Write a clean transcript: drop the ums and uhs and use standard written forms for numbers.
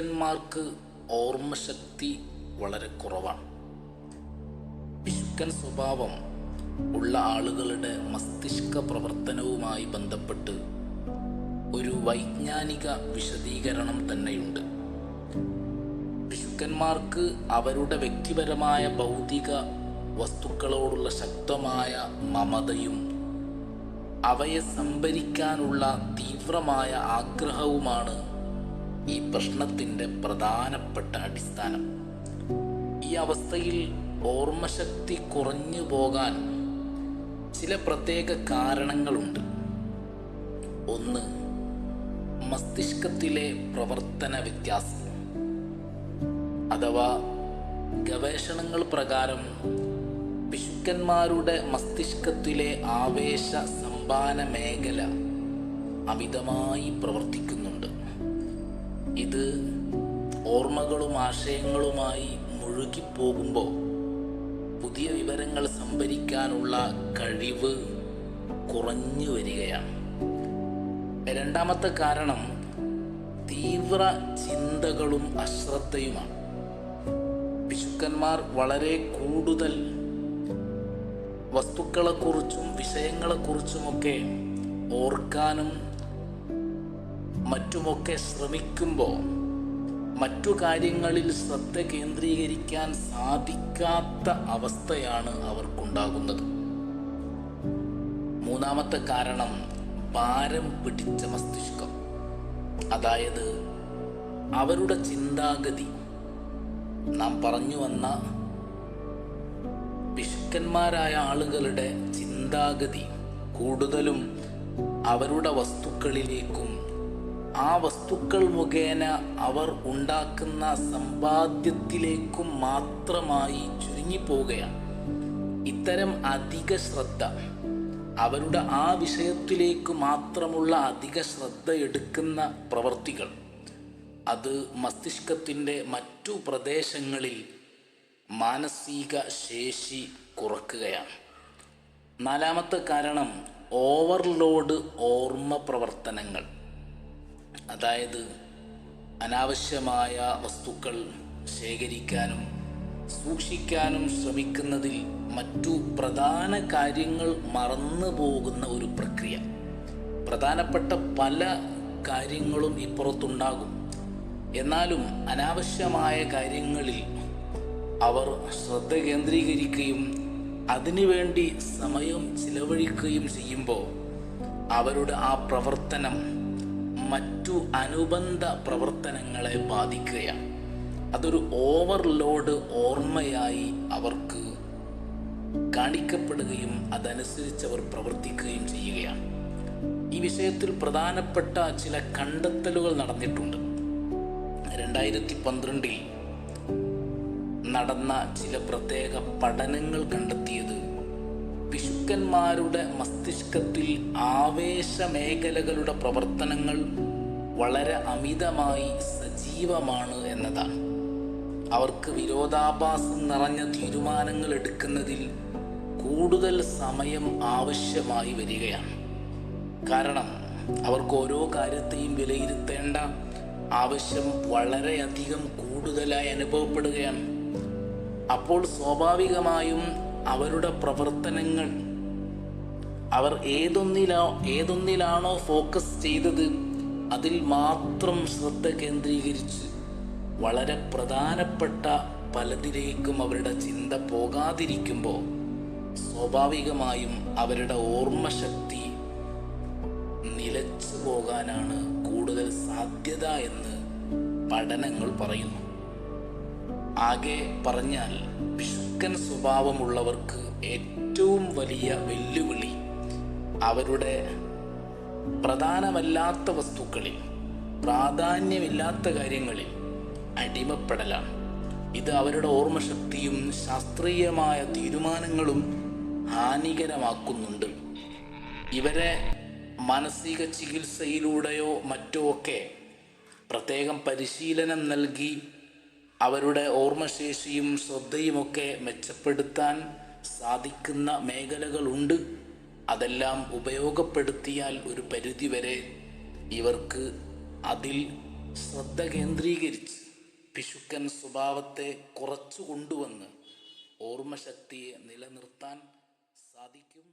പിശുക്കന്മാർക്ക് ഓർമ്മശക്തി വളരെ കുറവാണ്. പിശുക്കൻ സ്വഭാവം ഉള്ള ആളുകളുടെ മസ്തിഷ്ക പ്രവർത്തനവുമായി ബന്ധപ്പെട്ട് ഒരു വൈജ്ഞാനിക വിശദീകരണം തന്നെയുണ്ട്. പിശുക്കന്മാർക്ക് അവരുടെ വ്യക്തിപരമായ ഭൗതിക വസ്തുക്കളോടുള്ള ശക്തമായ മമതയും അവയെ സംഭരിക്കാനുള്ള തീവ്രമായ ആഗ്രഹവുമാണ് ഈ പ്രശ്നത്തിൻ്റെ പ്രധാനപ്പെട്ട അടിസ്ഥാനം. ഈ അവസ്ഥയിൽ ഓർമ്മശക്തി കുറഞ്ഞു പോകാൻ ചില പ്രത്യേക കാരണങ്ങളുണ്ട്. ഒന്ന്, മസ്തിഷ്കത്തിലെ പ്രവർത്തന വ്യത്യാസം. അഥവാ ഗവേഷണങ്ങൾ പ്രകാരം പിശുക്കന്മാരുടെ മസ്തിഷ്കത്തിലെ ആവേശ സമ്പാദന മേഖല അമിതമായി പ്രവർത്തിക്കുന്നുണ്ട്. ഇത് ഓർമ്മകളും ആശയങ്ങളുമായി മുഴുകിപ്പോകുമ്പോൾ പുതിയ വിവരങ്ങൾ സംഭരിക്കാനുള്ള കഴിവ് കുറഞ്ഞു വരികയാണ്. രണ്ടാമത്തെ കാരണം തീവ്ര ചിന്തകളും അശ്രദ്ധയുമാണ്. പിശുക്കന്മാർ വളരെ കൂടുതൽ വസ്തുക്കളെക്കുറിച്ചും വിഷയങ്ങളെക്കുറിച്ചുമൊക്കെ ഓർക്കാനും മറ്റുമൊക്കെ ശ്രമിക്കുമ്പോൾ മറ്റു കാര്യങ്ങളിൽ ശ്രദ്ധ കേന്ദ്രീകരിക്കാൻ സാധിക്കാത്ത അവസ്ഥയാണ് അവർക്കുണ്ടാകുന്നത്. മൂന്നാമത്തെ കാരണം ഭാരം പിടിച്ച മസ്തിഷ്കം. അതായത് അവരുടെ ചിന്താഗതി, നാം പറഞ്ഞു വന്ന പിശുക്കന്മാരായ ആളുകളുടെ ചിന്താഗതി കൂടുതലും അവരുടെ വസ്തുക്കളിലേക്കും ആ വസ്തുക്കൾ മുഖേന അവർ ഉണ്ടാക്കുന്ന സമ്പാദ്യത്തിലേക്കും മാത്രമായി ചുരുങ്ങിപ്പോവുകയാണ്. ഇത്തരം അധിക ശ്രദ്ധ, അവരുടെ ആ വിഷയത്തിലേക്ക് മാത്രമുള്ള അധിക ശ്രദ്ധ എടുക്കുന്ന പ്രവർത്തികൾ, അത് മസ്തിഷ്കത്തിൻ്റെ മറ്റു പ്രദേശങ്ങളിൽ മാനസിക ശേഷി കുറക്കുകയാണ്. നാലാമത്തെ കാരണം ഓവർലോഡ് ഓർമ്മ പ്രവർത്തനങ്ങൾ. അതായത് അനാവശ്യമായ വസ്തുക്കൾ ശേഖരിക്കാനും സൂക്ഷിക്കാനും ശ്രമിക്കുന്നതിൽ മറ്റു പ്രധാന കാര്യങ്ങൾ മറന്നു പോകുന്ന ഒരു പ്രക്രിയ. പ്രധാനപ്പെട്ട പല കാര്യങ്ങളും ഇപ്പുറത്തുണ്ടാകും, എന്നാലും അനാവശ്യമായ കാര്യങ്ങളിൽ അവർ ശ്രദ്ധ കേന്ദ്രീകരിക്കുകയും അതിനുവേണ്ടി സമയം ചിലവഴിക്കുകയും ചെയ്യുമ്പോൾ അവരുടെ ആ പ്രവർത്തനം മറ്റു അനുബന്ധ പ്രവർത്തനങ്ങളെ ബാധിക്കുകയാണ്. അതൊരു ഓവർലോഡ് ഓർമ്മയായി അവർക്ക് കാണിക്കപ്പെടുകയും അതനുസരിച്ച് അവർ പ്രവർത്തിക്കുകയും ചെയ്യുകയാണ്. ഈ വിഷയത്തിൽ പ്രധാനപ്പെട്ട ചില കണ്ടെത്തലുകൾ നടന്നിട്ടുണ്ട്. 2012 നടന്ന ചില പ്രത്യേക പഠനങ്ങൾ കണ്ടെത്തിയത് പിശുക്കന്മാരുടെ മസ്തിഷ്കത്തിൽ ആവേശ മേഖലകളുടെ പ്രവർത്തനങ്ങൾ വളരെ അമിതമായി സജീവമാണ് എന്നതാണ്. അവർക്ക് വിരോധാഭാസം നിറഞ്ഞ തീരുമാനങ്ങൾ എടുക്കുന്നതിൽ കൂടുതൽ സമയം ആവശ്യമായി വരികയാണ്. കാരണം അവർക്ക് ഓരോ കാര്യത്തെയും വിലയിരുത്തേണ്ട ആവശ്യം വളരെയധികം കൂടുതലായി അനുഭവപ്പെടുകയാണ്. അപ്പോൾ സ്വാഭാവികമായും അവരുടെ പ്രവർത്തനങ്ങൾ, അവർ ഏതൊന്നിലാണോ ഫോക്കസ് ചെയ്തത് അതിൽ മാത്രം ശ്രദ്ധ കേന്ദ്രീകരിച്ച് വളരെ പ്രധാനപ്പെട്ട പലതിലേക്കും അവരുടെ ചിന്ത പോകാതിരിക്കുമ്പോൾ സ്വാഭാവികമായും അവരുടെ ഓർമ്മശക്തി നിലച്ചു പോകാനാണ് കൂടുതൽ സാധ്യത എന്ന് പഠനങ്ങൾ പറയുന്നു. ആകെ പറഞ്ഞാൽ പിശുക്കൻ സ്വഭാവമുള്ളവർക്ക് ഏറ്റവും വലിയ വെല്ലുവിളി അവരുടെ പ്രധാനമല്ലാത്ത വസ്തുക്കളിൽ, പ്രാധാന്യമില്ലാത്ത കാര്യങ്ങളിൽ അടിമപ്പെടലാണ്. ഇത് അവരുടെ ഓർമ്മശക്തിയും ശാസ്ത്രീയമായ തീരുമാനങ്ങളും ഹാനികരമാക്കുന്നുണ്ട്. ഇവരെ മാനസിക ചികിത്സയിലൂടെയോ മറ്റോ ഒക്കെ പ്രത്യേകം പരിശീലനം നൽകി അവരുടെ ഓർമ്മശേഷിയും ശ്രദ്ധയുമൊക്കെ മെച്ചപ്പെടുത്താൻ സാധിക്കുന്ന മേഖലകളുണ്ട്. അതെല്ലാം ഉപയോഗപ്പെടുത്തിയാൽ ഒരു പരിധിവരെ ഇവർക്ക് അതിൽ ശ്രദ്ധ കേന്ദ്രീകരിച്ച് പിശുക്കൻ സ്വഭാവത്തെ കുറച്ചു കൊണ്ടുവന്ന് ഓർമ്മശക്തിയെ നിലനിർത്താൻ സാധിക്കും.